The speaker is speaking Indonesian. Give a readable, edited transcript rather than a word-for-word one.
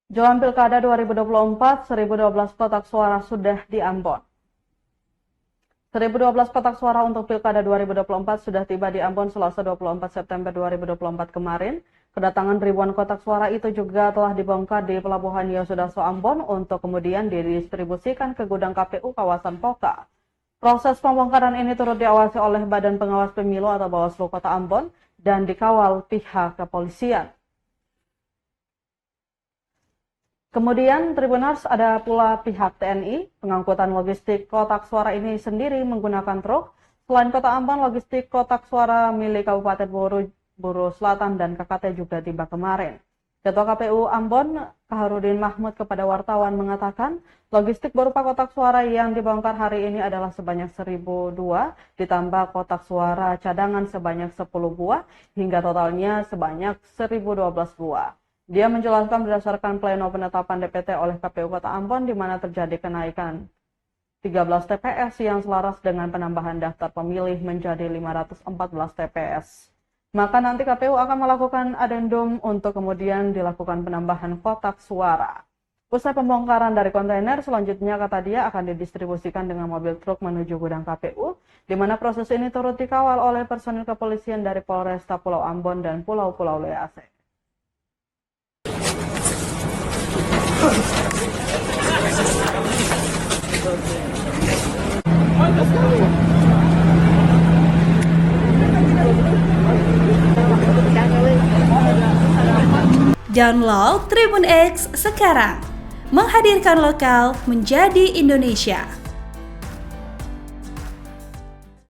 Jelang Pilkada 2024, 1012 kotak suara sudah di Ambon. 1012 kotak suara untuk Pilkada 2024 sudah tiba di Ambon Selasa 24 September 2024 kemarin. Kedatangan ribuan kotak suara itu juga telah dibongkar di Pelabuhan Yosudarso Ambon untuk kemudian didistribusikan ke gudang KPU kawasan Poka. Proses pembongkaran ini turut diawasi oleh Badan Pengawas Pemilu atau Bawaslu Kota Ambon dan dikawal pihak kepolisian. Kemudian Tribuners ada pula pihak TNI, pengangkutan logistik kotak suara ini sendiri menggunakan truk. Selain Kota Ambon, logistik kotak suara milik Kabupaten Buru Selatan dan KKT juga tiba kemarin. Ketua KPU Ambon, Kaharudin Mahmud kepada wartawan mengatakan, logistik berupa kotak suara yang dibongkar hari ini adalah sebanyak 1.002, ditambah kotak suara cadangan sebanyak 10 buah, hingga totalnya sebanyak 1.012 buah. Dia menjelaskan berdasarkan pleno penetapan DPT oleh KPU Kota Ambon di mana terjadi kenaikan 13 TPS yang selaras dengan penambahan daftar pemilih menjadi 514 TPS. Maka nanti KPU akan melakukan adendum untuk kemudian dilakukan penambahan kotak suara. Usai pembongkaran dari kontainer, selanjutnya kata dia akan didistribusikan dengan mobil truk menuju gudang KPU, di mana proses ini turut dikawal oleh personil kepolisian dari Polresta Pulau Ambon dan Pulau-Pulau Lease. Download Tribun X sekarang, menghadirkan lokal menjadi Indonesia.